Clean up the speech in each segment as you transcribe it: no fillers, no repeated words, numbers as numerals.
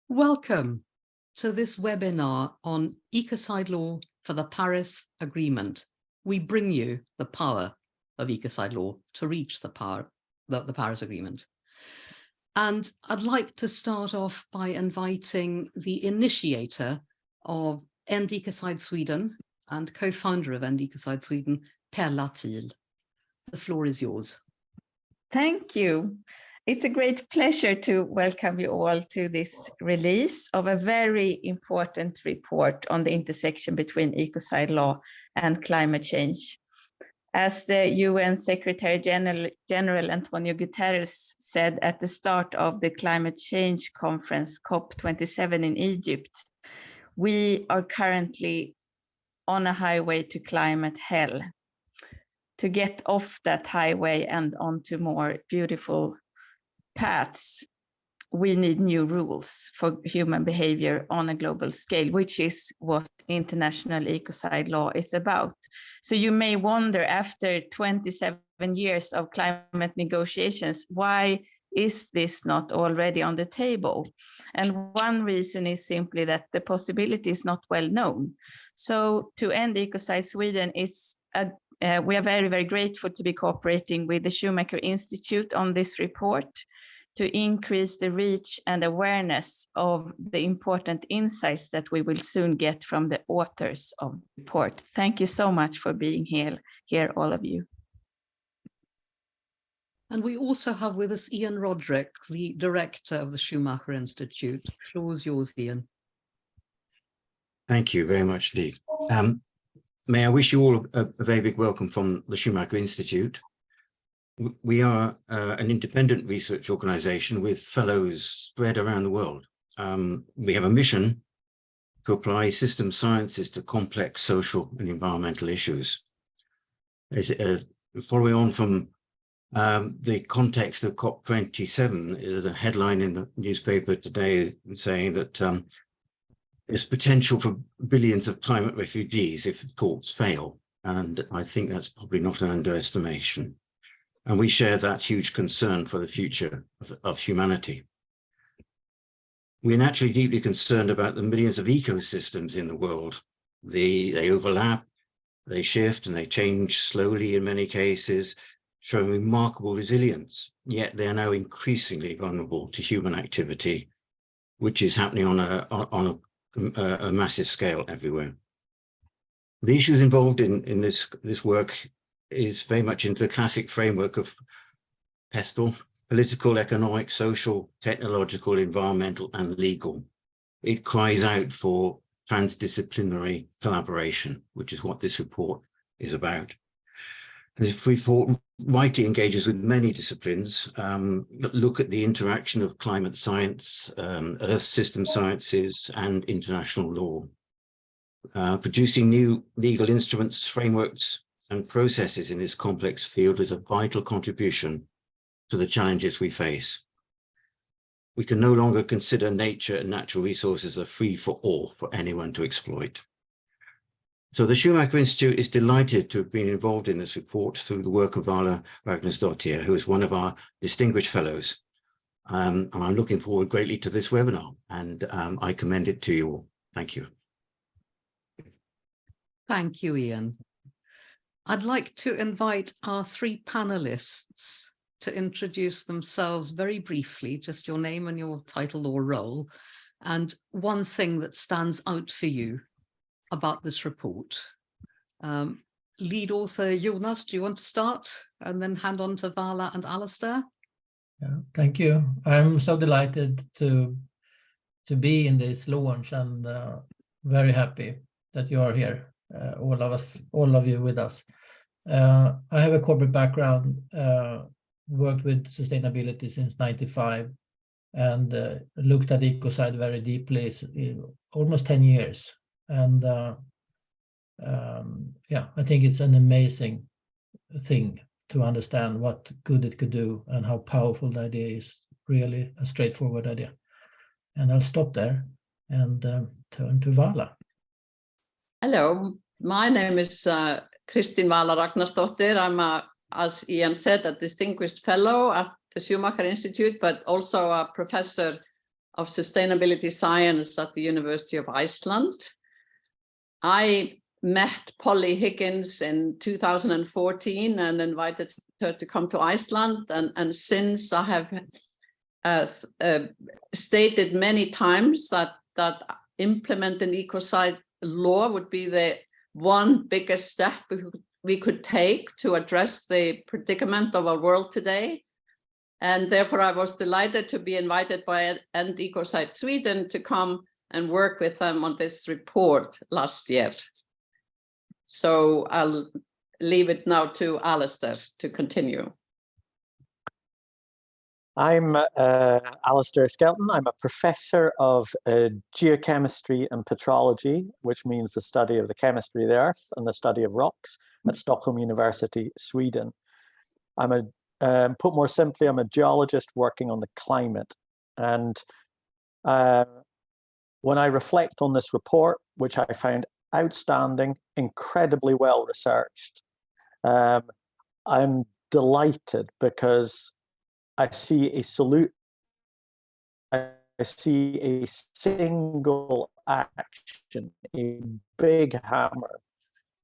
Welcome to this webinar on Ecocide Law for the Paris Agreement. We bring you the power of Ecocide Law to reach the Paris Agreement. And I'd like to start off by inviting the initiator of End Ecocide Sweden and co-founder of End Ecocide Sweden, Perla Thiel. The floor is yours. Thank you. It's a great pleasure to welcome you all to this release of a very important report on the intersection between ecocide law and climate change. As the UN Secretary General Antonio Guterres said at the start of the climate change conference COP27 in Egypt, we are currently on a highway to climate hell. To get off that highway and onto more beautiful paths, we need new rules for human behavior on a global scale, which is what international ecocide law is about. So you may wonder, after 27 years of climate negotiations, why is this not already on the table? And one reason is simply that the possibility is not well known. So to End Ecocide Sweden, we are very, very grateful to be cooperating with the Schumacher Institute on this report to increase the reach and awareness of the important insights that we will soon get from the authors of the report. Thank you so much for being here, all of you. And we also have with us Ian Roderick, the director of the Schumacher Institute. The floor is yours, Ian. Thank you very much, Lee. May I wish you all a very big welcome from the Schumacher Institute. We are an independent research organization with fellows spread around the world. We have a mission to apply system sciences to complex social and environmental issues. Following on from the context of COP27, there's a headline in the newspaper today saying that there's potential for billions of climate refugees if talks fail. And I think that's probably not an underestimation. And we share that huge concern for the future of humanity. We're naturally deeply concerned about the millions of ecosystems in the world. They overlap, they shift, and they change slowly in many cases, showing remarkable resilience. Yet they are now increasingly vulnerable to human activity, which is happening on a massive scale everywhere. The issues involved in this work is very much into the classic framework of PESTEL: political, economic, social, technological, environmental, and legal. It cries out for transdisciplinary collaboration, which is what this report is about. This report rightly engages with many disciplines, look at the interaction of climate science, earth system sciences, and international law. Producing new legal instruments, frameworks, and processes in this complex field is a vital contribution to the challenges we face. We can no longer consider nature and natural resources as free for all, for anyone to exploit. So the Schumacher Institute is delighted to have been involved in this report through the work of Vala Ragnarsdottir, who is one of our distinguished fellows. And I'm looking forward greatly to this webinar, and I commend it to you all. Thank you. Thank you, Ian. I'd like to invite our three panelists to introduce themselves very briefly, just your name and your title or role, and one thing that stands out for you about this report. Lead author Jonas, do you want to start and then hand on to Vala and Alistair? Yeah, thank you. I'm so delighted to be in this launch and very happy that you are here, all of you with us. I have a corporate background, worked with sustainability since '95 and looked at ecocide very deeply in almost 10 years. And yeah, I think it's an amazing thing to understand what good it could do and how powerful the idea is. Really a straightforward idea. And I'll stop there and turn to Vala. Hello, my name is Kristín Vala Ragnarsdottir. I'm, as Ian said, a distinguished fellow at the Schumacher Institute, but also a professor of Sustainability Science at the University of Iceland. I met Polly Higgins in 2014 and invited her to come to Iceland. And since I have stated many times that implementing Ecocide Law would be the one biggest step we could take to address the predicament of our world today. And therefore, I was delighted to be invited by End Ecocide Sweden to come and work with them on this report last year. So I'll leave it now to Alistair to continue. I'm Alistair Skelton. I'm a professor of geochemistry and petrology, which means the study of the chemistry of the earth and the study of rocks at Stockholm University, Sweden. I'm put more simply, I'm a geologist working on the climate. And when I reflect on this report, which I found outstanding, incredibly well researched, I'm delighted because I see a single action, a big hammer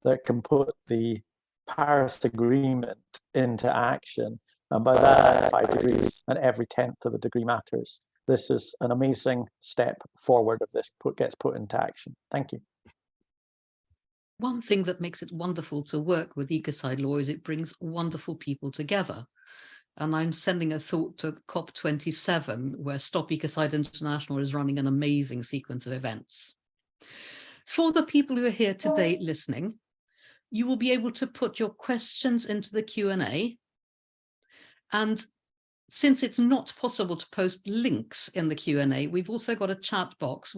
that can put the Paris Agreement into action. And by that, 5 degrees, and every 10th of a degree matters. This is an amazing step forward if this gets put into action. Thank you. One thing that makes it wonderful to work with Ecocide Law is it brings wonderful people together. And I'm sending a thought to COP27, where Stop Ecocide International is running an amazing sequence of events. For the people who are here today listening, you will be able to put your questions into the Q&A. And since it's not possible to post links in the Q&A, we've also got a chat box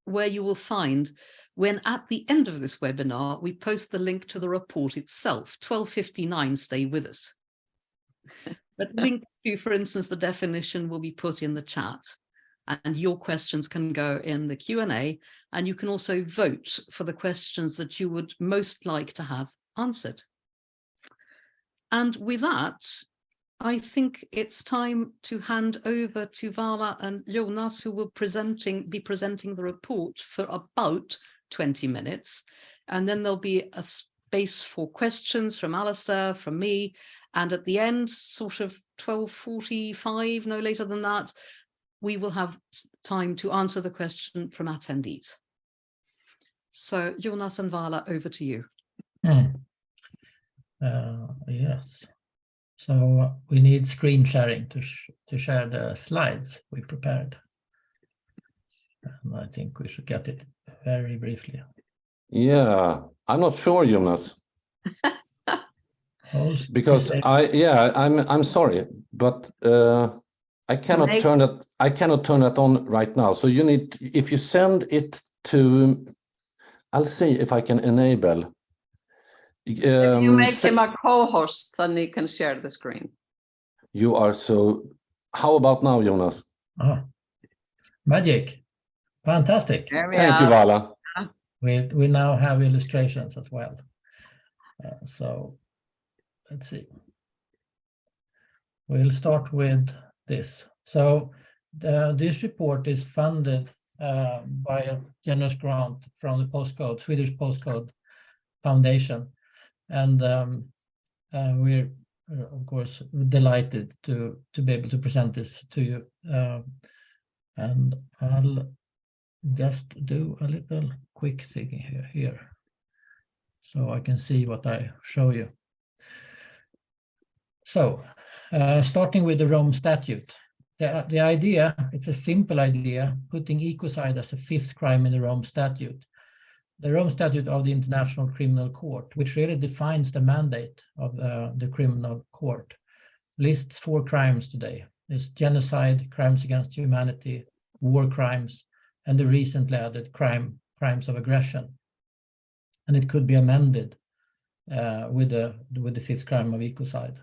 where you will find when at the end of this webinar, we post the link to the report itself. 12:59, stay with us. But links to, for instance, the definition will be put in the chat, and your questions can go in the Q&A, and you can also vote for the questions that you would most like to have answered. And with that, I think it's time to hand over to Vala and Jonas, who will be presenting the report for about 20 minutes. And then there'll be a space for questions from Alistair, from me. And at the end, sort of 12:45, no later than that, we will have time to answer the question from attendees. So Jonas and Vala, over to you. Yes. So we need screen sharing to share the slides we prepared. And I think we should get it very briefly. Yeah, I'm not sure, Jonas. Because I'm sorry, but I cannot turn that on right now. So you need, if you send it to, I'll see if I can enable. If you make him a co-host, then he can share the screen. You are so. How about now, Jonas? Oh, magic. Fantastic. Thank you, Vala. We now have illustrations as well. So let's see. We'll start with this. So this report is funded by a generous grant from the Swedish Postcode Foundation. And we're, of course, delighted to be able to present this to you. And I'll just do a little quick thing here so I can see what I show you. So starting with the Rome Statute. The idea, it's a simple idea, putting ecocide as a 5th crime in the Rome Statute. The Rome Statute of the International Criminal Court, which really defines the mandate of the criminal court, lists 4 crimes today. It's genocide, crimes against humanity, war crimes, and the recently added crimes of aggression. And it could be amended with the 5th crime of ecocide.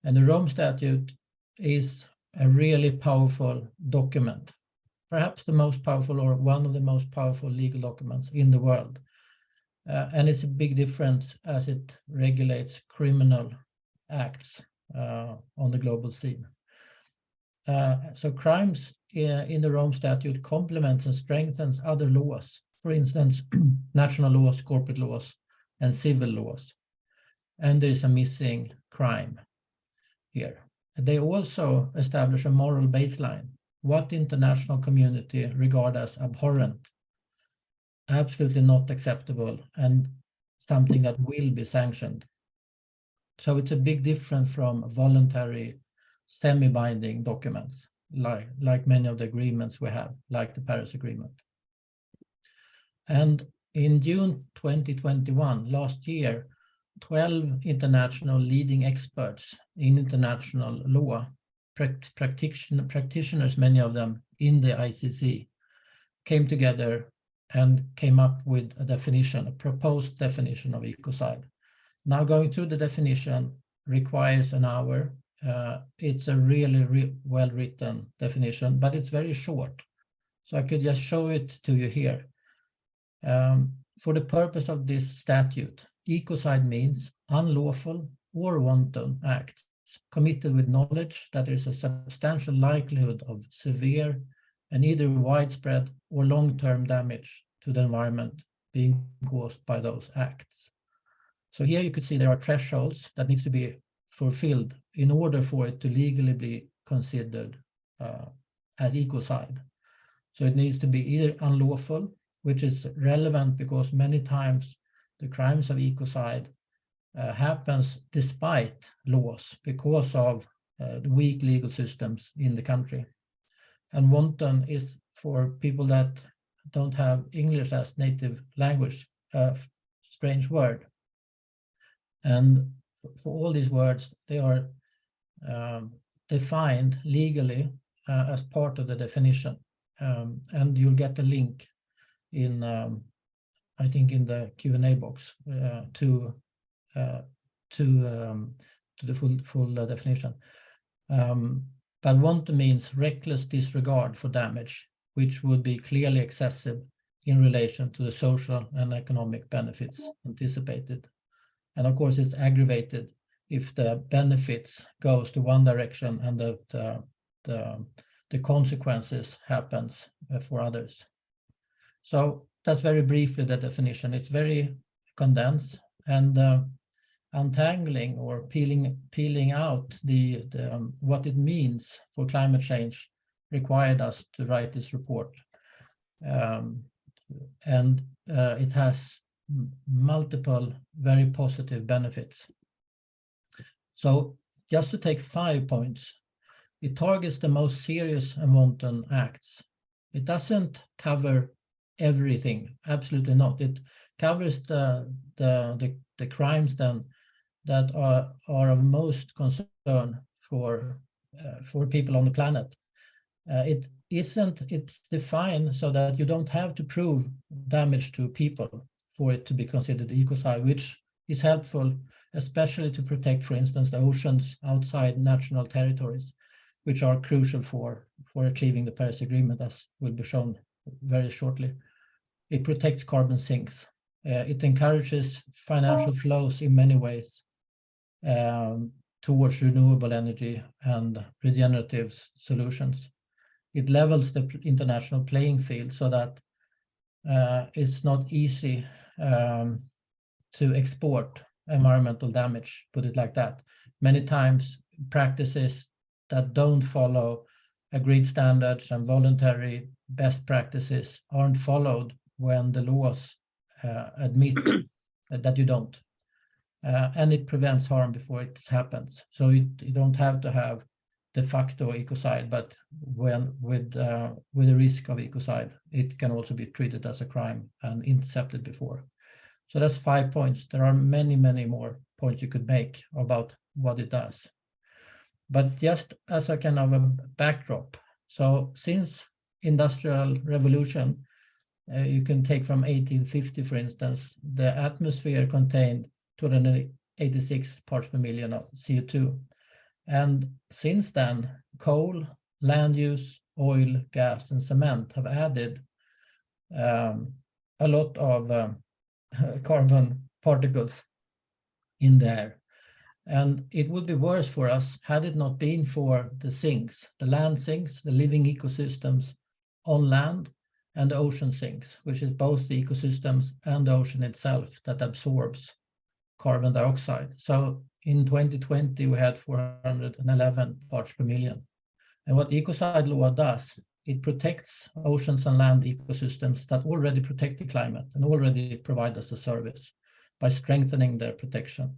And the Rome Statute is a really powerful document. Perhaps the most powerful or one of the most powerful legal documents in the world. And it's a big difference as it regulates criminal acts on the global scene. So crimes in the Rome Statute complements and strengthens other laws, for instance, national laws, corporate laws, and civil laws. And there is a missing crime here. They also establish a moral baseline. What international community regard as abhorrent, absolutely not acceptable, and something that will be sanctioned. So it's a big difference from voluntary, semi-binding documents, like many of the agreements we have, like the Paris Agreement. And in June 2021, last year, 12 international leading experts in international law, practitioners, many of them in the ICC, came together and came up with a definition, a proposed definition of ecocide. Now, going through the definition requires an hour. It's a really well-written definition, but it's very short. So I could just show it to you here. For the purpose of this statute, ecocide means unlawful or wanton acts committed with knowledge that there is a substantial likelihood of severe and either widespread or long-term damage to the environment being caused by those acts. So here you could see there are thresholds that needs to be fulfilled in order for it to legally be considered as ecocide. So it needs to be either unlawful, which is relevant because many times the crimes of ecocide happens despite laws because of the weak legal systems in the country. And wanton is for people that don't have English as native language, a strange word. And for all these words, they are defined legally as part of the definition. And you'll get a link in, I think, in the Q&A box to the full definition. But wanton means reckless disregard for damage, which would be clearly excessive in relation to the social and economic benefits anticipated. And of course, it's aggravated if the benefits goes to one direction and the consequences happens for others. So that's very briefly the definition. It's very condensed, and untangling or peeling out the what it means for climate change required us to write this report. And it has multiple very positive benefits. So just to take 5 points, it targets the most serious and wanton acts. It doesn't cover everything, absolutely not. It covers the crimes then that are of most concern for people on the planet. It's defined so that you don't have to prove damage to people for it to be considered ecocide, which is helpful, especially to protect, for instance, the oceans outside national territories, which are crucial for achieving the Paris Agreement, as will be shown very shortly. It protects carbon sinks. It encourages financial flows in many ways towards renewable energy and regenerative solutions. It levels the international playing field so that it's not easy to export environmental damage, put it like that. Many times practices that don't follow agreed standards and voluntary best practices aren't followed when the laws admit that you don't. And it prevents harm before it happens. So you don't have to have de facto ecocide, but when with the risk of ecocide, it can also be treated as a crime and intercepted before. So that's 5 points. There are many more points you could make about what it does. But just as a kind of a backdrop, so since Industrial Revolution, you can take from 1850, for instance, the atmosphere contained 286 parts per million of CO2. And since then, coal, land use, oil, gas, and cement have added a lot of carbon particles in there. And it would be worse for us had it not been for the sinks, the land sinks, the living ecosystems on land, and the ocean sinks, which is both the ecosystems and the ocean itself that absorbs carbon dioxide. So in 2020, we had 411 parts per million. And what Ecocide Law does, it protects oceans and land ecosystems that already protect the climate and already provide us a service by strengthening their protection.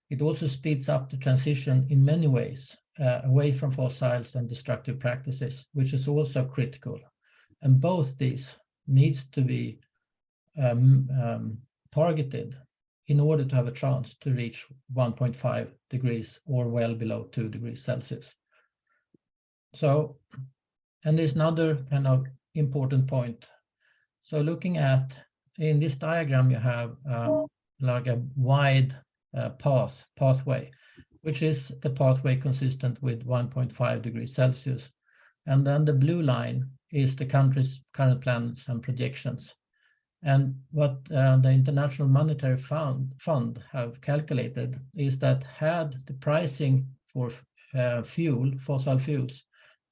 It also speeds up the transition in many ways, away from fossils and destructive practices, which is also critical. And both these needs to be targeted in order to have a chance to reach 1.5 degrees or well below 2 degrees Celsius. So, and there's another kind of important point. So looking at, in this diagram, you have like a wide pathway, which is the pathway consistent with 1.5 degrees Celsius. And then the blue line is the country's current plans and projections. And what the International Monetary Fund have calculated is that had the pricing for fossil fuels,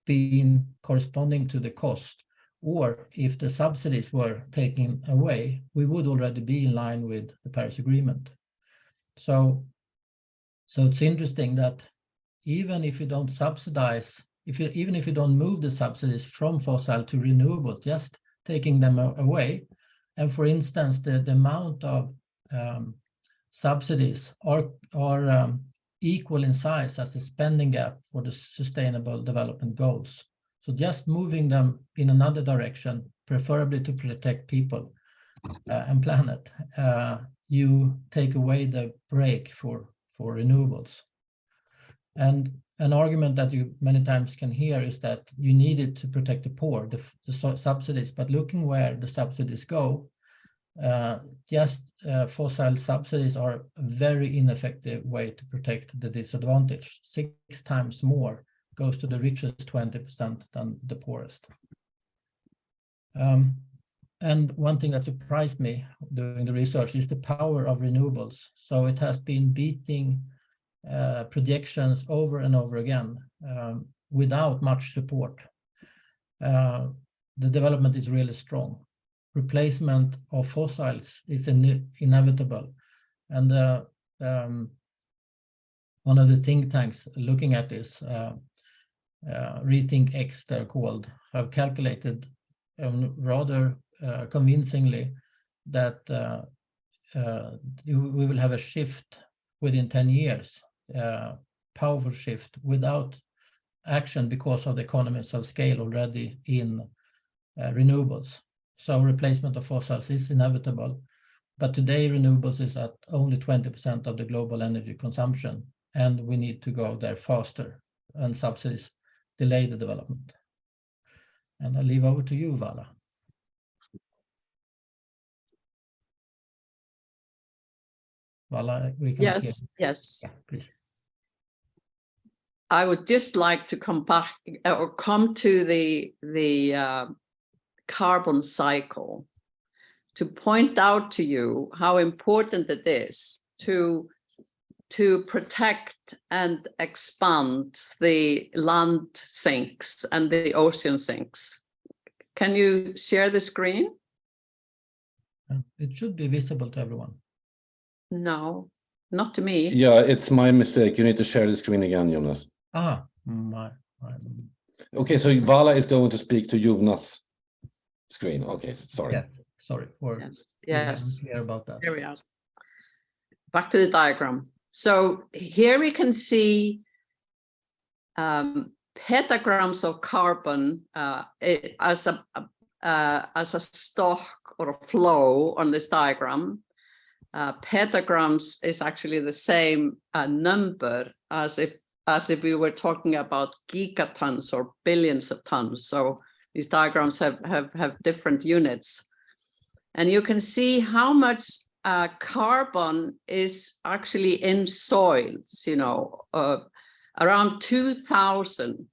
been corresponding to the cost, or if the subsidies were taken away, we would already be in line with the Paris Agreement. So it's interesting that even if you don't subsidize, even if you don't move the subsidies from fossil to renewable, just taking them away, and for instance, the amount of subsidies are equal in size as the spending gap for the Sustainable Development Goals. So just moving them in another direction, preferably to protect people and planet, you take away the brake for renewables. And an argument that you many times can hear is that you need it to protect the poor, the subsidies, but looking where the subsidies go, fossil subsidies are a very ineffective way to protect the disadvantaged. 6 times more goes to the richest 20% than the poorest. And one thing that surprised me during the research is the power of renewables. So it has been beating projections over and over again without much support. The development is really strong. Replacement of fossils is inevitable. And one of the think tanks looking at this, Rethink X, they're called, have calculated rather convincingly that we will have a shift within 10 years, powerful shift without action because of the economies of scale already in renewables. So replacement of fossils is inevitable, but today renewables is at only 20% of the global energy consumption, and we need to go there faster, and subsidies delay the development. And I leave over to you, Vala. Vala, we can hear. Yes. Yeah, please. I would just like to come back or come to the carbon cycle to point out to you how important it is to protect and expand the land sinks and the ocean sinks. Can you share the screen? It should be visible to everyone. No, not to me. Yeah, it's my mistake. You need to share the screen again, Jonas. Okay, so Vala is going to speak to Jonas' screen. Okay, sorry. Yes, sorry for yes. clear about that. Here we are. Back to the diagram. So here we can see petagrams of carbon as a stock or a flow on this diagram. Petagrams is actually the same number as if we were talking about gigatons or billions of tons. So these diagrams have different units, and you can see how much carbon is actually in soils. Around 2,000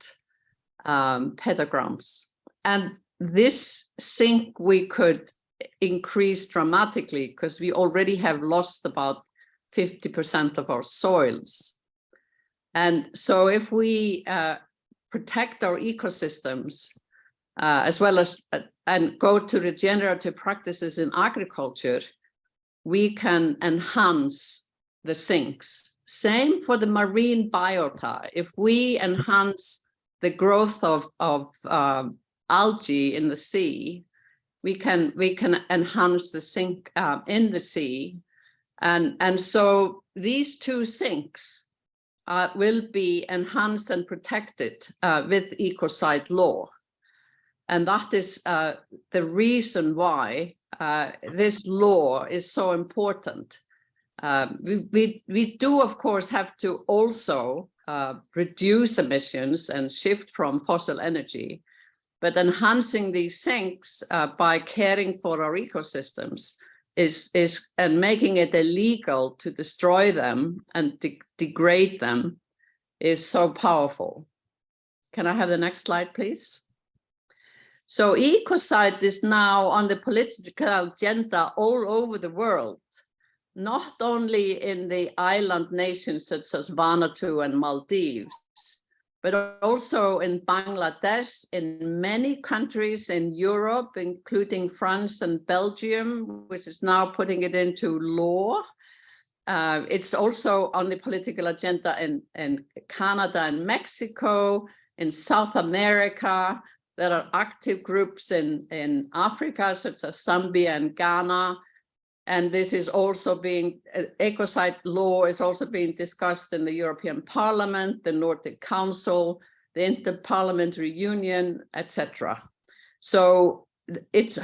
petagrams, and this sink we could increase dramatically because we already have lost about 50% of our soils. And so if we protect our ecosystems, as well as and go to regenerative practices in agriculture, we can enhance the sinks. Same for the marine biota. If we enhance the growth of algae in the sea, we can enhance the sink in the sea, and so these two sinks will be enhanced and protected with Ecocide Law. And that is the reason why this law is so important. We do, of course, have to also reduce emissions and shift from fossil energy, but enhancing these sinks by caring for our ecosystems and making it illegal to destroy them and degrade them is so powerful. Can I have the next slide, please? So ecocide is now on the political agenda all over the world, not only in the island nations such as Vanuatu and Maldives, but also in Bangladesh, in many countries in Europe, including France and Belgium, which is now putting it into law. It's also on the political agenda in Canada and Mexico, in South America. There are active groups in Africa, such as Zambia and Ghana. And this is also being, Ecocide Law is also being discussed in the European Parliament, the Nordic Council, the Interparliamentary Union, etc. So there is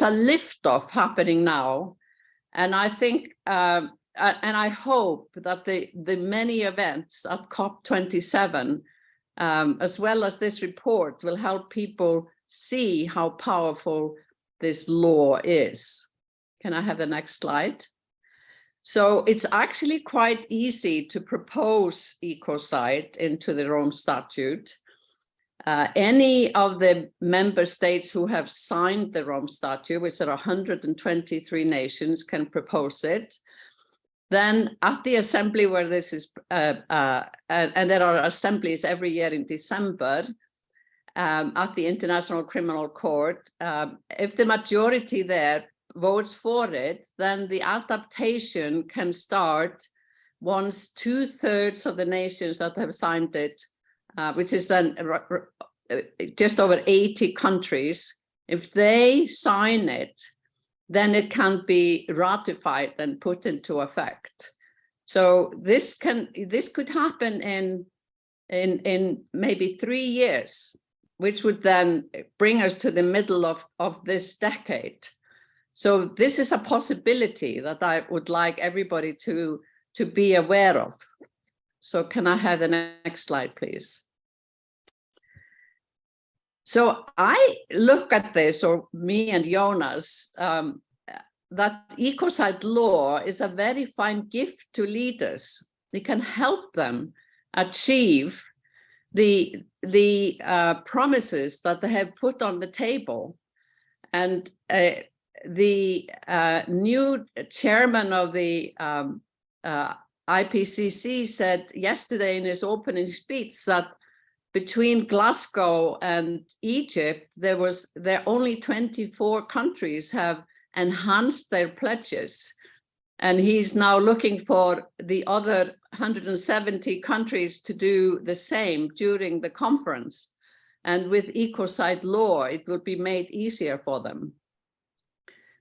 a liftoff happening now. And I think, and I hope that the many events at COP27, as well as this report, will help people see how powerful this law is. Can I have the next slide? So it's actually quite easy to propose ecocide into the Rome Statute. Any of the member states who have signed the Rome Statute, which are 123 nations, can propose it. Then at the assembly where this is, and there are assemblies every year in December, at the International Criminal Court, if the majority there votes for it, then the adaptation can start once 2/3 of the nations that have signed it, which is then just over 80 countries, if they sign it, then it can be ratified and put into effect. So this could happen in maybe 3 years, which would then bring us to the middle of this decade. So this is a possibility that I would like everybody to be aware of. So can I have the next slide, please? So I look at this, or me and Jonas, that Ecocide Law is a very fine gift to leaders. It can help them achieve the promises that they have put on the table. And the new chairman of the IPCC said yesterday in his opening speech that between Glasgow and Egypt, there only 24 countries have enhanced their pledges. And he's now looking for the other 170 countries to do the same during the conference. And with Ecocide Law, it will be made easier for them.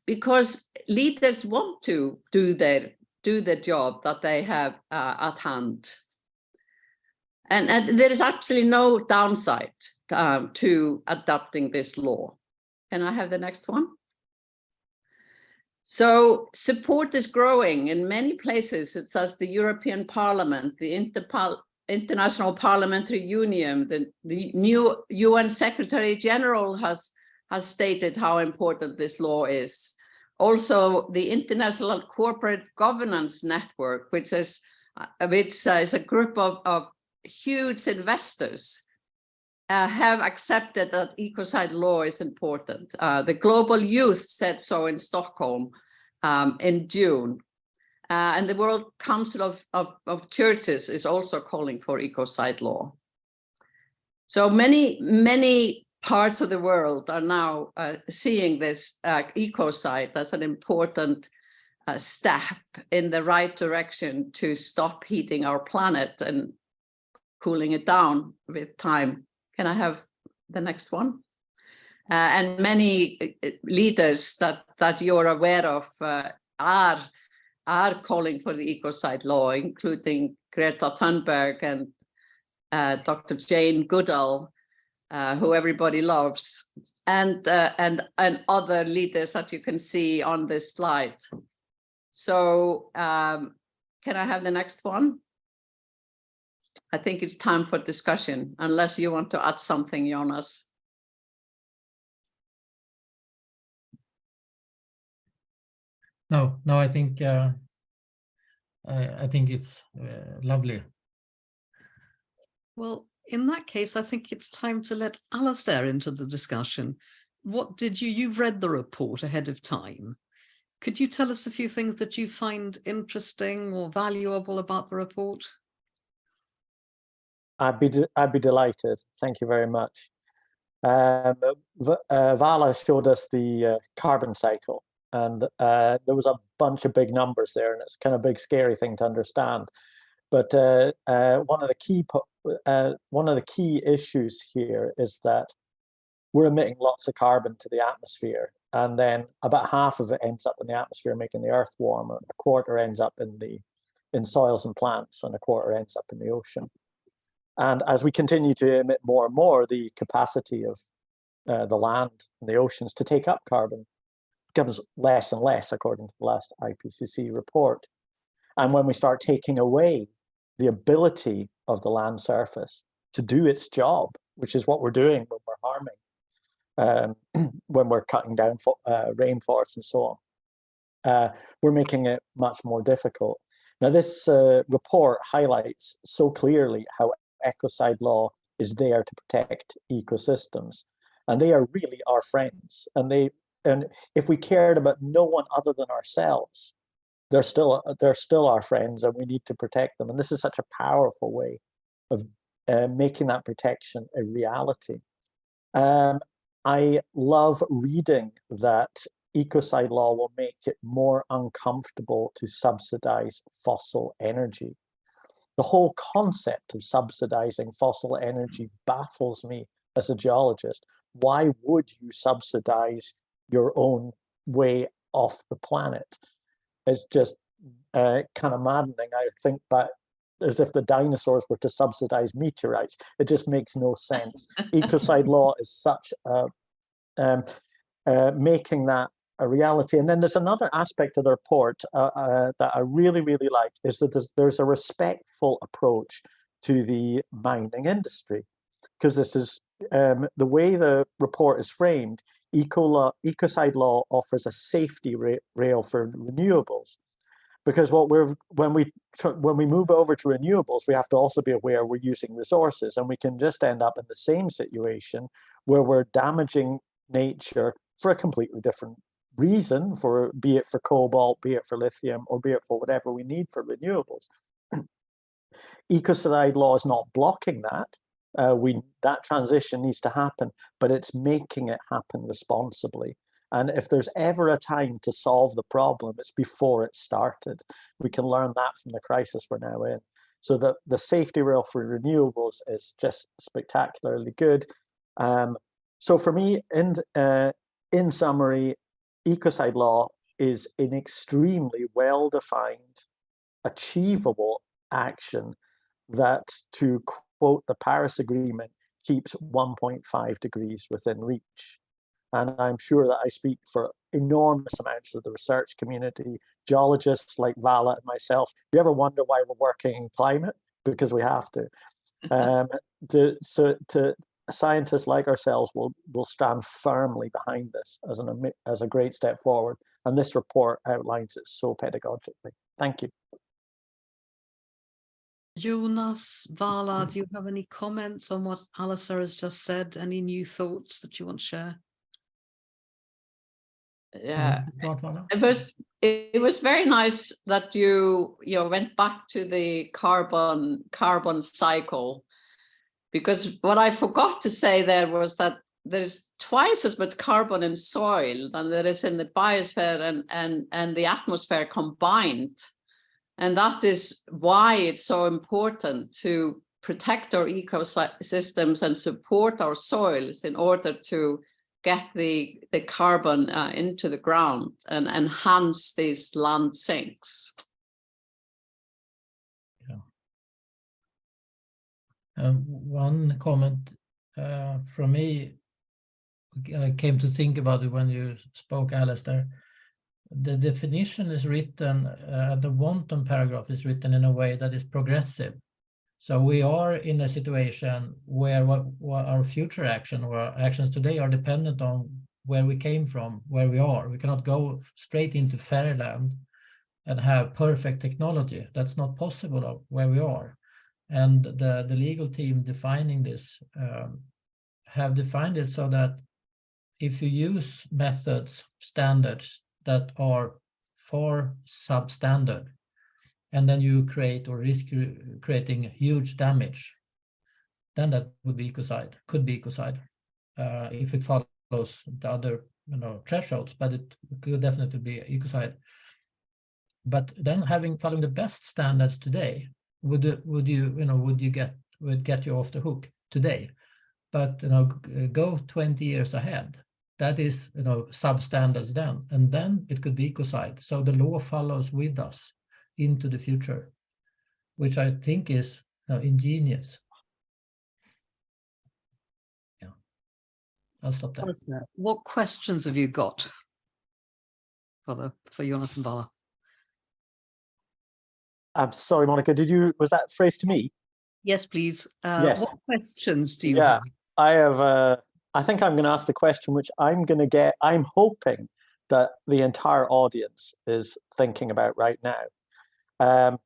Because leaders want to do the job that they have at hand. And there is absolutely no downside to adopting this law. Can I have the next one? So support is growing in many places, such as the European Parliament, the International Parliamentary Union, the new UN Secretary General has stated how important this law is. Also, the International Corporate Governance Network, which is a group of huge investors, have accepted that Ecocide Law is important. The Global Youth said so in Stockholm in June. And the World Council of Churches is also calling for ecocide law. So many parts of the world are now seeing this ecocide as an important step in the right direction to stop heating our planet and cooling it down with time. Can I have the next one? And many leaders that you're aware of are calling for the ecocide law, including Greta Thunberg and Dr. Jane Goodall, who everybody loves, and other leaders that you can see on this slide. So can I have the next one? I think it's time for discussion, unless you want to add something, Jonas. No, I think it's lovely. Well, in that case, I think it's time to let Alistair into the discussion. What did you've read the report ahead of time. Could you tell us a few things that you find interesting or valuable about the report? I'd be delighted. Thank you very much. Vala showed us the carbon cycle, and there was a bunch of big numbers there, and it's kind of a big, scary thing to understand. But one of the key issues here is that we're emitting lots of carbon to the atmosphere, and then about half of it ends up in the atmosphere, making the earth warmer. A quarter ends up in soils and plants, and a quarter ends up in the ocean. And as we continue to emit more and more, the capacity of the land and the oceans to take up carbon becomes less and less, according to the last IPCC report. And when we start taking away the ability of the land surface to do its job, which is what we're doing when we're harming, when we're cutting down rainforests and so on, we're making it much more difficult. Now, this report highlights so clearly how Ecocide Law is there to protect ecosystems, and they are really our friends. And if we cared about no one other than ourselves, they're still our friends, and we need to protect them. And this is such a powerful way of making that protection a reality. I love reading that Ecocide Law will make it more uncomfortable to subsidize fossil energy. The whole concept of subsidizing fossil energy baffles me as a geologist. Why would you subsidize your own way off the planet? It's just kind of maddening. I think back as if the dinosaurs were to subsidize meteorites. It just makes no sense. Ecocide Law is such making that a reality. And then there's another aspect of the report that I really, really liked, is that there's a respectful approach to the mining industry, because this is the way the report is framed. Ecocide Law offers a safety rail for renewables, because when we move over to renewables, we have to also be aware we're using resources, and we can just end up in the same situation where we're damaging nature for a completely different reason, be it for cobalt, be it for lithium, or be it for whatever we need for renewables. Ecocide Law is not blocking that. That transition needs to happen, but it's making it happen responsibly. And if there's ever a time to solve the problem, it's before it started. We can learn that from the crisis we're now in. So the safety rail for renewables is just spectacularly good. So for me, in summary, Ecocide Law is an extremely well-defined, achievable action that, to quote the Paris Agreement, keeps 1.5 degrees within reach. And I'm sure that I speak for enormous amounts of the research community, geologists like Vala and myself. You ever wonder why we're working in climate? Because we have to. Scientists like ourselves will stand firmly behind this as a great step forward. And this report outlines it so pedagogically. Thank you. Jonas, Vala, do you have any comments on what Alistair has just said? Any new thoughts that you want to share? Yeah, Start, Vala? it was very nice that you went back to the carbon cycle, because what I forgot to say there was that there's twice as much carbon in soil than there is in the biosphere and the atmosphere combined. And that is why it's so important to protect our ecosystems and support our soils in order to get the carbon into the ground and enhance these land sinks. Yeah. One comment from me, I came to think about it when you spoke, Alistair. The definition is written, the wanton paragraph is written in a way that is progressive. So we are in a situation where what our future action or our actions today are dependent on where we came from, where we are. We cannot go straight into fairyland and have perfect technology. That's not possible of where we are. And the legal team defining this have defined it so that if you use methods, standards that are far substandard, and then you create or risk creating huge damage, then that would be ecocide, could be ecocide, if it follows the other thresholds, but it could definitely be ecocide. But then following the best standards today would get you off the hook today. But go 20 years ahead. That is substandards then, and then it could be ecocide. So the law follows with us into the future, which I think is ingenious. Yeah, I'll stop there. What questions have you got for Jonas and Vala? I'm sorry, Monica, was that phrased to me? Yes, please. Yes. What questions do you have? I have. I think I'm going to ask the question which I'm hoping that the entire audience is thinking about right now.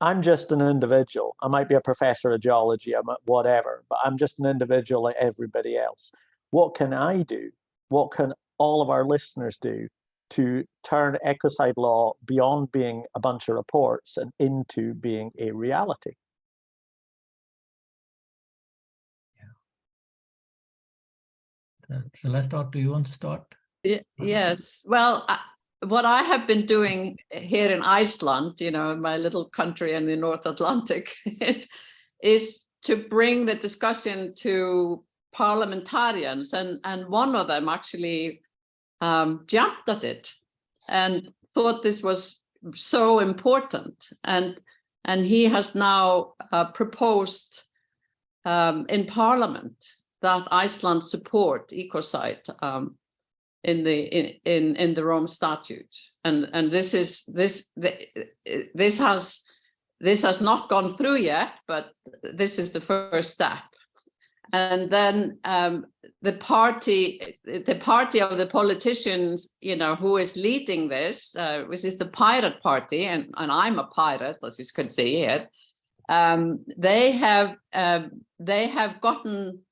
I'm just an individual. I might be a professor of geology, whatever, but I'm just an individual like everybody else. What can I do? What can all of our listeners do to turn Ecocide Law beyond being a bunch of reports and into being a reality? Shall I start? Do you want to start? Yes. Well, what I have been doing here in Iceland, my little country in the North Atlantic, is to bring the discussion to parliamentarians, and one of them actually jumped at it and thought this was so important, and he has now proposed in Parliament that Iceland support ecocide in the Rome Statute, and this has not gone through yet, but this is the first step. And then the party of the politicians, who is leading this, which is the Pirate Party, and I'm a pirate, as you can see here. They have gotten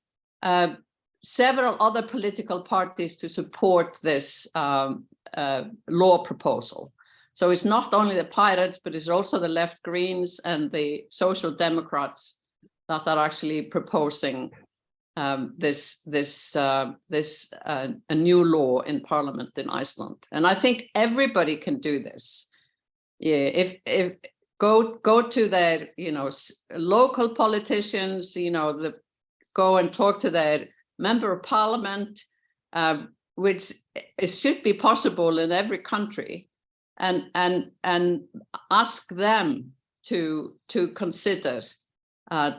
several other political parties to support this law proposal. So it's not only the Pirates, but it's also the Left Greens and the Social Democrats that are actually proposing a new law in Parliament in Iceland. And I think everybody can do this. Yeah, if go to their local politicians, go and talk to their member of parliament, which it should be possible in every country, and ask them to consider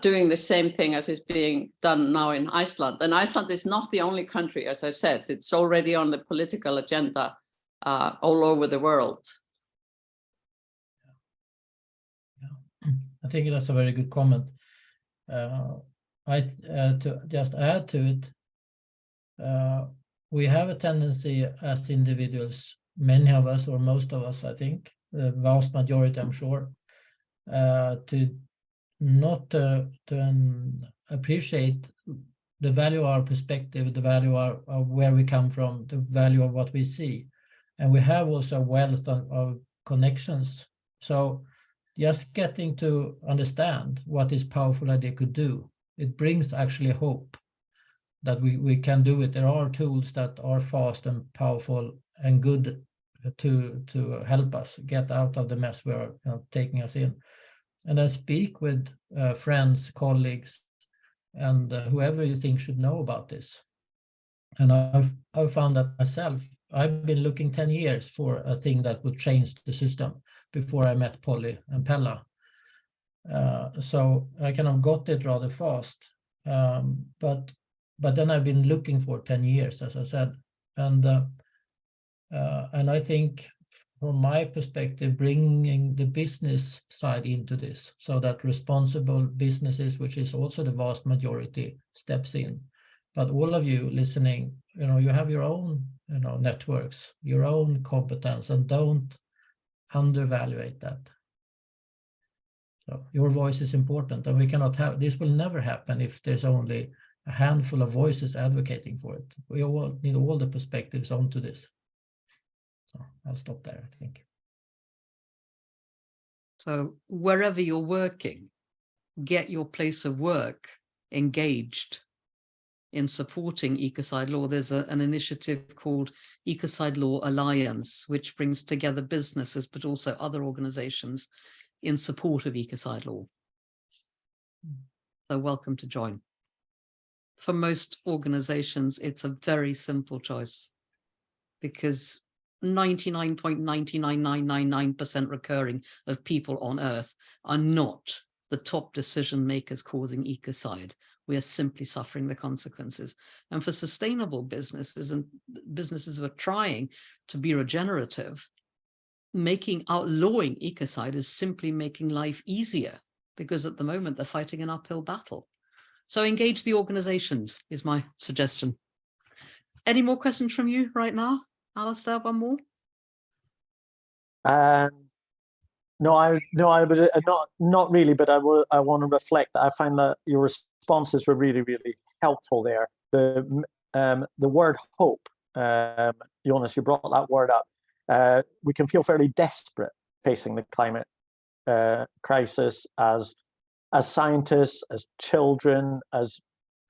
doing the same thing as is being done now in Iceland. And Iceland is not the only country, as I said, it's already on the political agenda all over the world. Yeah. I think that's a very good comment. To just add to it, we have a tendency as individuals, many of us or most of us, I think, the vast majority, I'm sure, to not appreciate the value of our perspective, the value of where we come from, the value of what we see. And we have also a wealth of connections. So just getting to understand what this powerful idea could do, it brings actually hope that we can do it. There are tools that are fast and powerful and good to help us get out of the mess we are taking us in. And then speak with friends, colleagues, and whoever you think should know about this. And I've found that myself. I've been looking 10 years for a thing that would change the system before I met Polly and Pella. So I kind of got it rather fast. But then I've been looking for 10 years, as I said. And I think from my perspective, bringing the business side into this so that responsible businesses, which is also the vast majority, steps in. But all of you listening, you have your own, networks, your own competence, and don't undervalue that. So your voice is important, and we cannot have, this will never happen if there's only a handful of voices advocating for it. We all need all the perspectives onto this. So I'll stop there, I think. So wherever you're working, get your place of work engaged in supporting Ecocide Law. There's an initiative called Ecocide Law Alliance, which brings together businesses, but also other organizations in support of Ecocide Law. So welcome to join. For most organizations, it's a very simple choice because 99.99999% recurring of people on Earth are not the top decision makers causing ecocide. We are simply suffering the consequences. And for sustainable businesses and businesses who are trying to be regenerative, outlawing ecocide is simply making life easier, because at the moment they're fighting an uphill battle. So engage the organizations is my suggestion. Any more questions from you right now? Alistair, one more? No, I was not really, but I want to reflect that I find that your responses were really, really helpful there. The word hope, Jonas, you brought that word up. We can feel fairly desperate facing the climate crisis as scientists, as children, as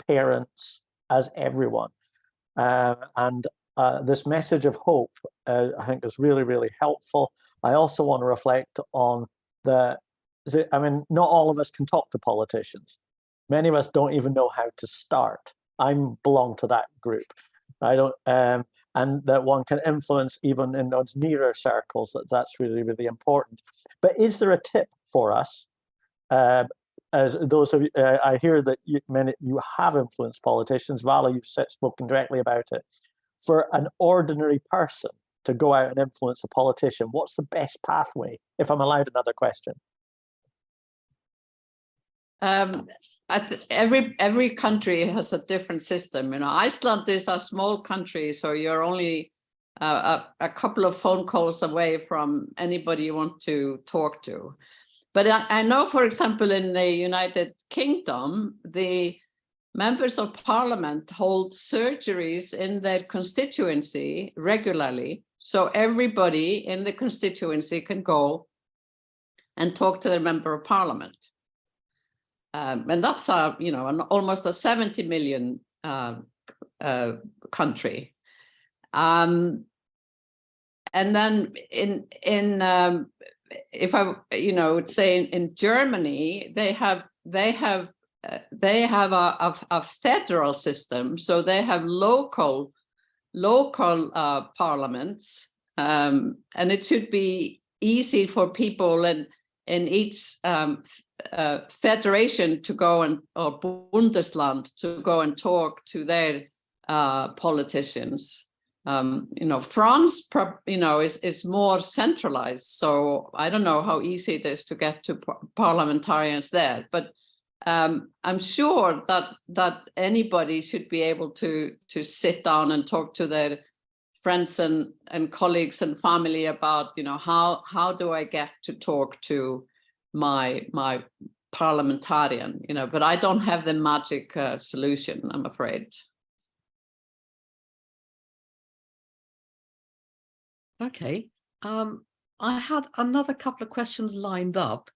parents, as everyone. And this message of hope, I think, is really, really helpful. I also want to reflect on not all of us can talk to politicians. Many of us don't even know how to start. I belong to that group. I don't, and that one can influence even in those nearer circles. That's really, really important. But is there a tip for us? As those of you, I hear that you have influenced politicians. Vala, you've spoken directly about it. For an ordinary person to go out and influence a politician, what's the best pathway? If I'm allowed another question. Every country has a different system. Iceland is a small country, so you're only a couple of phone calls away from anybody you want to talk to. But I know, for example, in the United Kingdom, the members of parliament hold surgeries in their constituency regularly. So everybody in the constituency can go and talk to their member of parliament. And that's almost a 70 million country. And then if I would say in Germany, they have a federal system, so they have local parliaments, and it should be easy for people in each federation to go or Bundesland to go and talk to their politicians. France, is more centralized, so I don't know how easy it is to get to parliamentarians there, but I'm sure that anybody should be able to sit down and talk to their friends and colleagues and family about, how do I get to talk to my parliamentarian, but I don't have the magic solution, I'm afraid. Okay. I had another couple of questions lined up.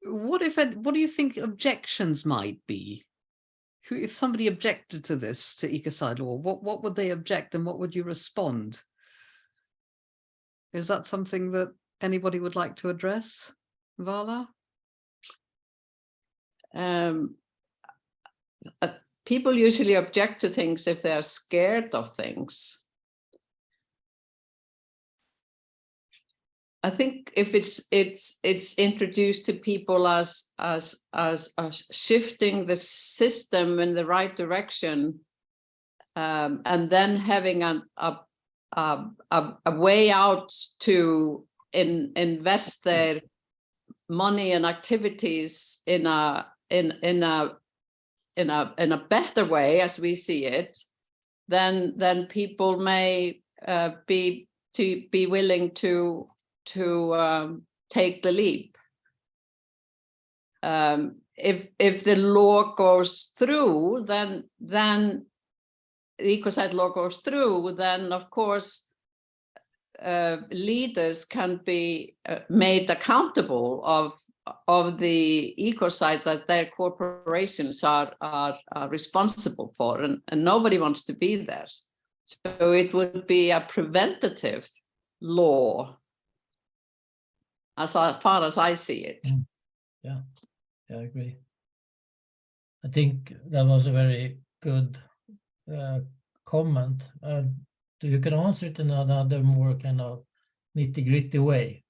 What do you think objections might be? If somebody objected to this, to Ecocide Law, what would they object and what would you respond? Is that something that anybody would like to address? Vala? People usually object to things if they're scared of things. I think if it's introduced to people as shifting the system in the right direction, and then having a way out to invest their money and activities in a better way, as we see it, then people may be willing to take the leap. If the law goes through, then the Ecocide Law goes through, then of course leaders can be made accountable of the ecocide that their corporations are responsible for, and nobody wants to be there. So it would be a preventative law, as far as I see it. Yeah, I agree. I think that was a very good comment. You can answer it in another more kind of nitty-gritty way.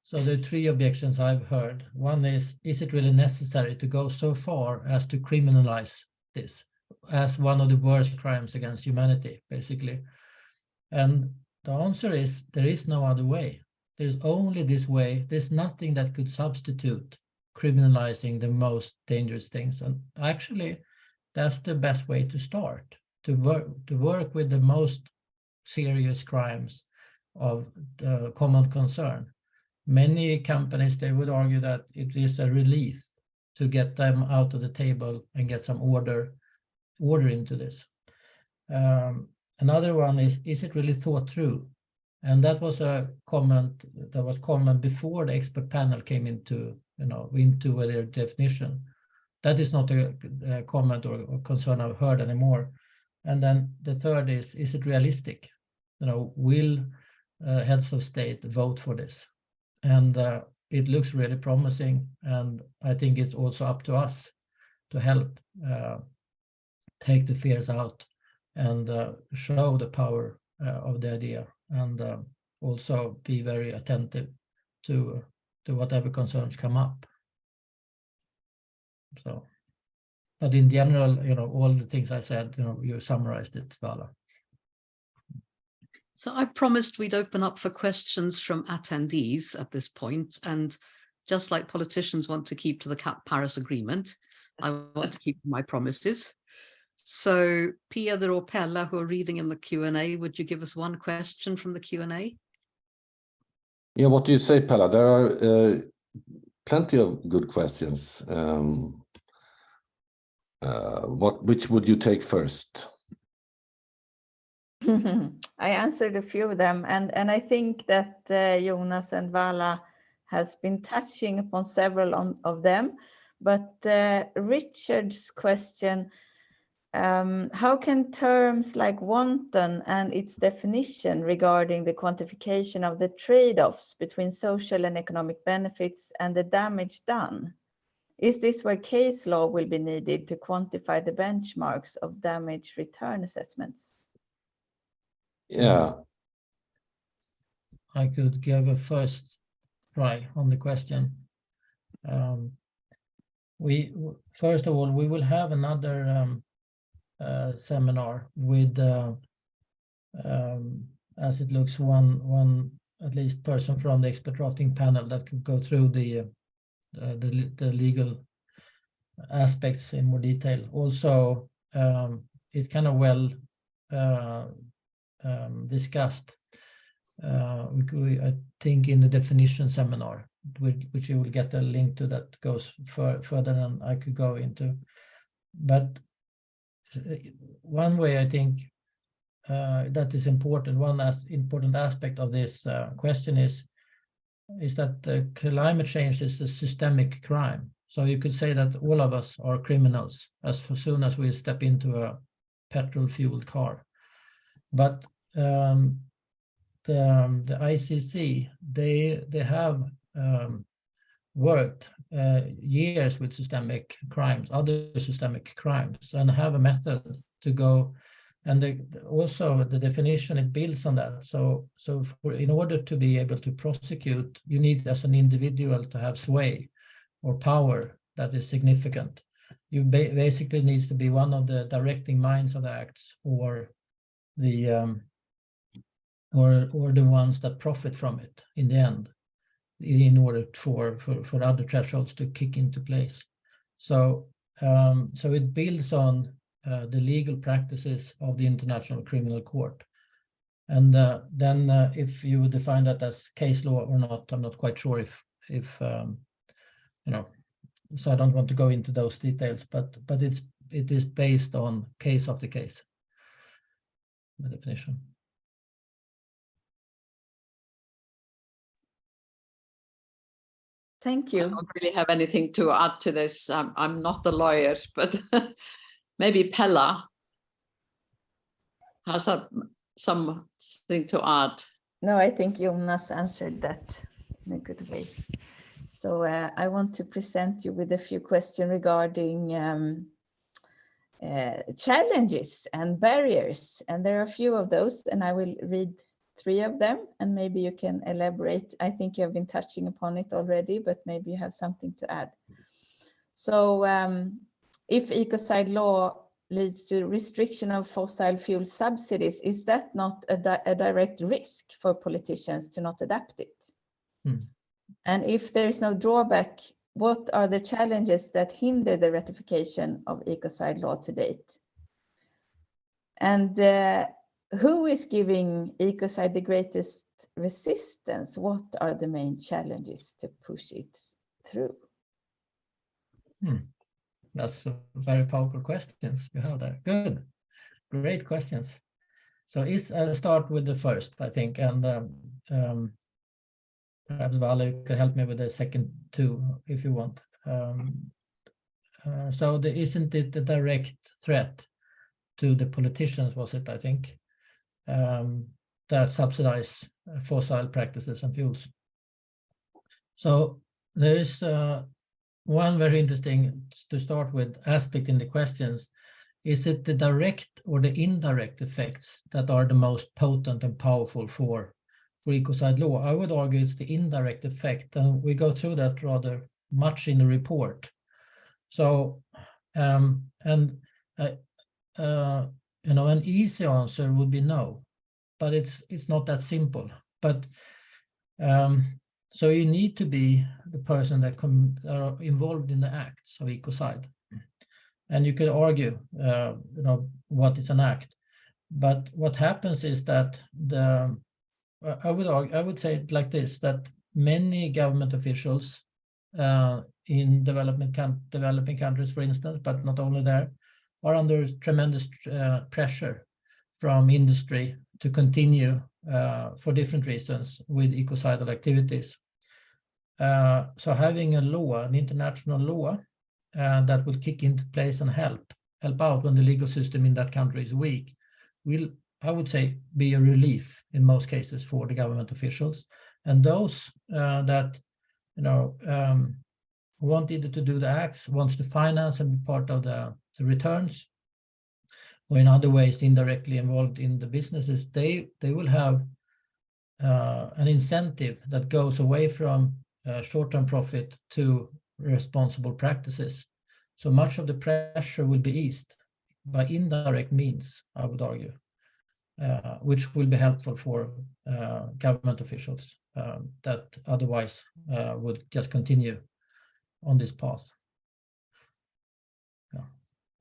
So the three objections I've heard. One is it really necessary to go so far as to criminalize this as one of the worst crimes against humanity, basically? And the answer is there is no other way. There's only this way. There's nothing that could substitute criminalizing the most dangerous things. And actually, that's the best way to start, to work with the most serious crimes of the common concern. Many companies, they would argue that it is a relief to get them out of the table and get some order into this. Another one is it really thought through? And that was a comment that was common before the expert panel came into their definition. That is not a comment or concern I've heard anymore. And then the third is it realistic? Will heads of state vote for this? And it looks really promising. And I think it's also up to us to help take the fears out and show the power of the idea, and also be very attentive to whatever concerns come up. So, but in general, all the things I said, you summarized it, Vala. So I promised we'd open up for questions from attendees at this point, and just like politicians want to keep to the Paris Agreement, I want to keep my promises. So Peder or Pella, who are reading in the Q&A, would you give us one question from the Q&A? Yeah, what do you say, Pella? There are plenty of good questions. Which would you take first? I answered a few of them, and I think that Jonas and Vala has been touching upon several of them. But Richard's question, how can terms like wanton and its definition regarding the quantification of the trade-offs between social and economic benefits and the damage done? Is this where case law will be needed to quantify the benchmarks of damage return assessments? Yeah. I could give a first try on the question. First of all, we will have another seminar with, as it looks, one at least person from the expert drafting panel that could go through the legal aspects in more detail. Also, it's kind of well discussed. I think in the definition seminar, which you will get a link to, that goes further than I could go into. But one way I think that is important. One important aspect of this question is that climate change is a systemic crime. So you could say that all of us are criminals as soon as we step into a petrol-fueled car. But the ICC, they have worked years with systemic crimes, other systemic crimes, and have a method to go. And also the definition, it builds on that. So in order to be able to prosecute, you need as an individual to have sway or power that is significant. You basically needs to be one of the directing minds of the acts, or the or the ones that profit from it in the end, in order for other thresholds to kick into place. So it builds on the legal practices of the International Criminal Court. And then if you would define that as case law or not, I'm not quite sure if you know, so I don't want to go into those details, but it is based on case after case, the definition. Thank I you. don't really have anything to add to this. I'm not a lawyer, but maybe Pella has something to add. No, I think Jonas answered that in a good way. So I want to present you with a few questions regarding challenges and barriers. And there are a few of those, and I will read 3 of them, and maybe you can elaborate. I think you have been touching upon it already, but maybe you have something to add. So if Ecocide Law leads to restriction of fossil fuel subsidies, is that not a direct risk for politicians to not adapt it? And if there is no drawback, what are the challenges that hinder the ratification of Ecocide Law to date? And who is giving Ecocide the greatest resistance? What are the main challenges to push it through? That's very powerful questions you have there. Good, great questions. So I'll start with the first, I think, and perhaps Vale could help me with the second 2 if you want. So isn't it a direct threat to the politicians, was it, I think, that subsidize fossil practices and fuels? So there is one very interesting, to start with, aspect in the questions. Is it the direct or the indirect effects that are the most potent and powerful for Ecocide Law? I would argue it's the indirect effect, and we go through that rather much in the report. So, you know, an easy answer would be no, but it's not that simple. But so you need to be the person that are involved in the acts of Ecocide, and you could argue, you know, what is an act. But what happens is that I would say it like this: that many government officials in developing countries, for instance, but not only there, are under tremendous pressure from industry to continue for different reasons with ecocidal activities. So having a law, an international law, that will kick into place and help out when the legal system in that country is weak, will, I would say, be a relief in most cases for the government officials. And those that, you know, want either to do the acts, wants to finance and be part of the returns, or in other ways indirectly involved in the businesses, they will have an incentive that goes away from short-term profit to responsible practices. So much of the pressure will be eased by indirect means, I would argue, which will be helpful for government officials that otherwise would just continue on this path. Yeah.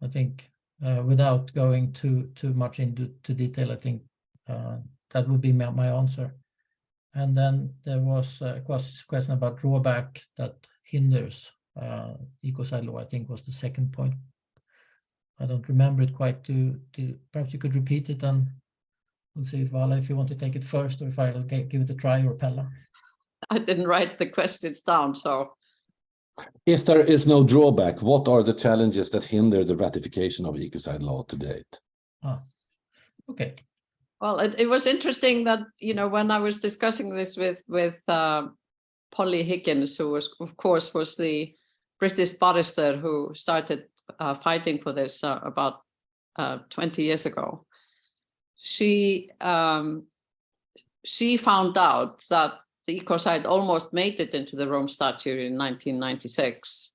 I think without going too much into detail, I think that would be my answer. And then there was a question about drawback that hinders Ecocide Law, I think was the second point. I don't remember it quite. Perhaps you could repeat it and we'll see if Vala, if you want to take it first, or if I'll give it a try, or Pella. I didn't write the questions down, so. If there is no drawback, what are the challenges that hinder the ratification of Ecocide Law to date? Okay. Well, it was interesting that, when I was discussing this with Polly Higgins, who was, of course, the British barrister who started fighting for this about 20 years ago. She found out that the Ecocide almost made it into the Rome Statute in 1996,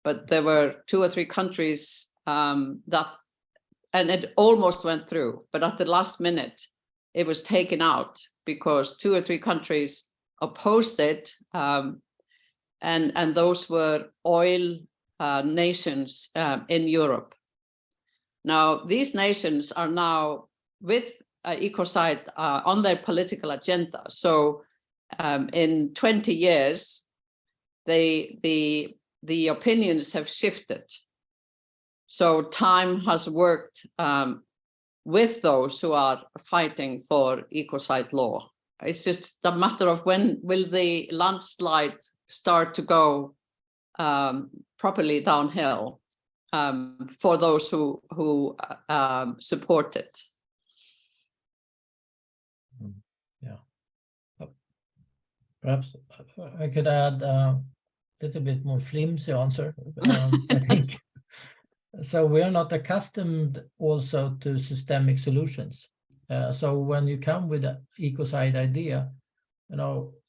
but there were 2 or 3 countries and it almost went through, but at the last minute, it was taken out because 2 or 3 countries opposed it, and those were oil nations in Europe. Now, these nations are now with Ecocide on their political agenda. So in 20 years, the opinions have shifted. So time has worked with those who are fighting for Ecocide Law. It's just a matter of when will the landslide start to go properly downhill for those who support it. Yeah. Perhaps I could add a little bit more flimsy answer. I think. So we are not accustomed also to systemic solutions. So when you come with an ecocide idea,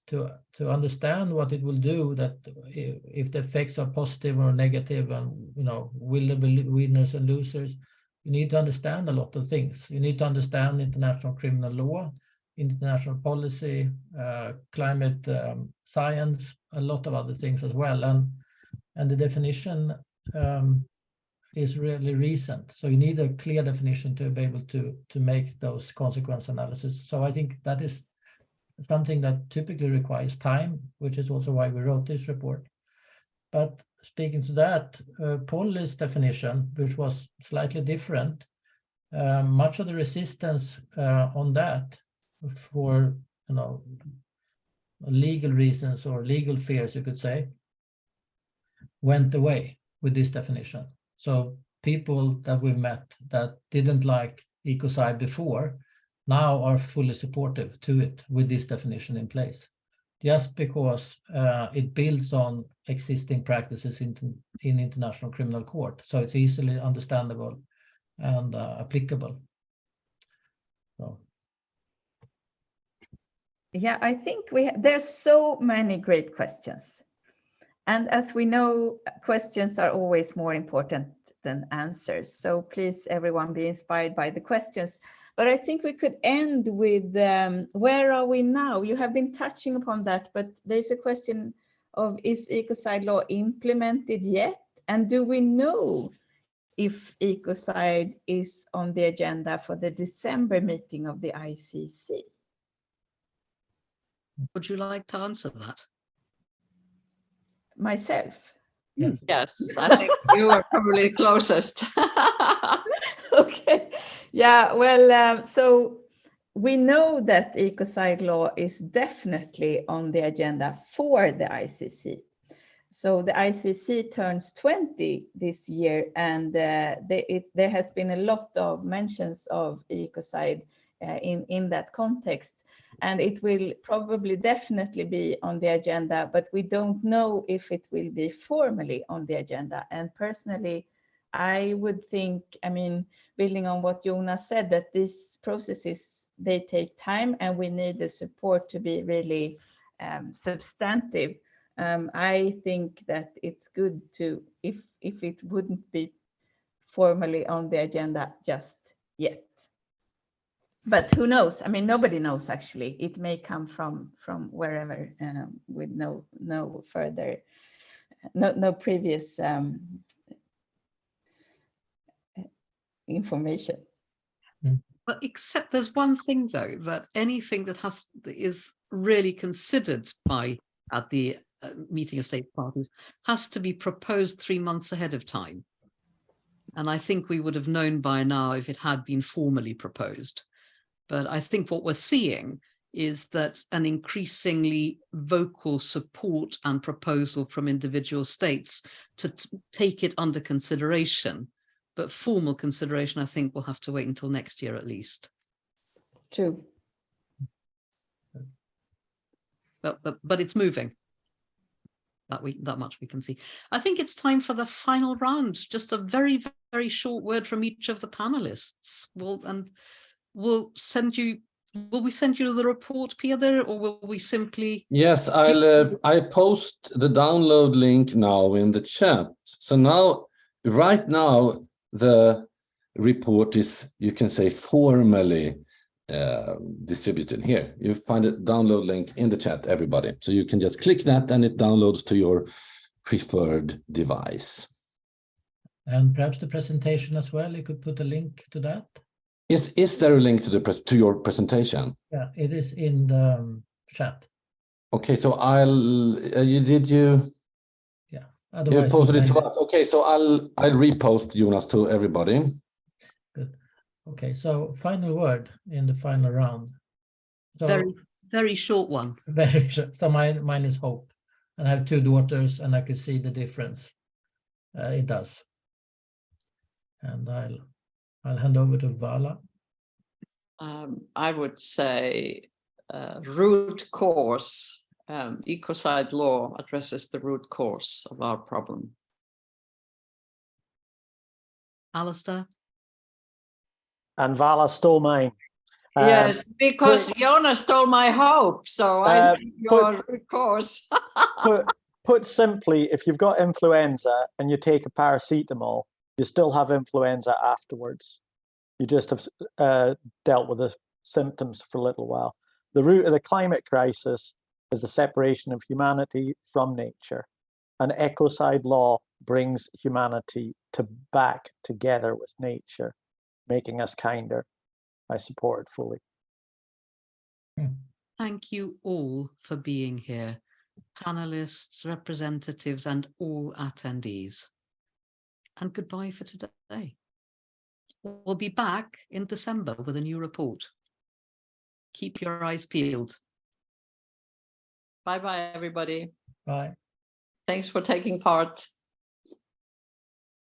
to understand what it will do, that if the effects are positive or negative, and will there be winners and losers, you need to understand a lot of things. You need to understand international criminal law, international policy, climate science, a lot of other things as well, and the definition is really recent. So you need a clear definition to be able to make those consequence analysis. So I think that is something that typically requires time, which is also why we wrote this report. But speaking to that, Polly's definition, which was slightly different, much of the resistance on that for legal reasons or legal fears, you could say, went away with this definition. So people that we met that didn't like Ecocide before now are fully supportive to it with this definition in place, just because it builds on existing practices in international criminal court. So it's easily understandable and applicable. So. Yeah, I think there's so many great questions. And as we know, questions are always more important than answers. So please, everyone, be inspired by the questions. But I think we could end with, where are we now? You have been touching upon that, but there's a question of, is Ecocide Law implemented yet? And do we know if Ecocide is on the agenda for the December meeting of the ICC? Would you like to answer that? Myself? Yes, I think you are probably closest. Okay. Yeah, well, so we know that Ecocide Law is definitely on the agenda for the ICC. So the ICC turns 20 this year, and there has been a lot of mentions of Ecocide in that context. And it will probably definitely be on the agenda, but we don't know if it will be formally on the agenda. And personally, I would think, building on what Jonas said, that these processes, they take time, and we need the support to be really substantive. I think that it's good to, if it wouldn't be formally on the agenda just yet. But who knows? Nobody knows, actually. It may come from wherever with no further, no previous information. Well, except there's one thing, though, that anything that is really considered at the meeting of state parties has to be proposed 3 months ahead of time. And I think we would have known by now if it had been formally proposed. But I think what we're seeing is that an increasingly vocal support and proposal from individual states to take it under consideration. But formal consideration, I think, will have to wait until next year at least. True. But it's moving. That much we can see. I think it's time for the final round. Just a very, very short word from each of the panelists. We'll send you. Will we send you the report, Peder, or will we simply? Yes, I post the download link now in the chat. So now, right now, the report is, you can say, formally distributed here. You find a download link in the chat, everybody. So you can just click that and it downloads to your preferred device. And perhaps the presentation as well, you could put a link to that. Is there a link to your presentation? Yeah, it is in the chat. Okay, so you Yeah, otherwise posted it to us. Okay, so I'll repost, Jonas, to everybody. Good. Okay, so final word in the final round. So Very, very short one. very short. So mine is hope, and I have 2 daughters, and I can see the difference. It does. And I'll hand over to Vala. I would say root cause. Ecocide law addresses the root cause of our problem. Alistair? And Vala stole mine. Yes, because Jonas stole my hope, so I see your root cause. Put simply, if you've got influenza and you take a paracetamol, you still have influenza afterwards. You just have dealt with the symptoms for a little while. The root of the climate crisis is the separation of humanity from nature. And Ecocide Law brings humanity back together with nature, making us kinder. I support it fully. Thank you all for being here, panelists, representatives, and all attendees. And goodbye for today. We'll be back in December with a new report. Keep your eyes peeled. Bye-bye, everybody. Bye. Thanks for taking part.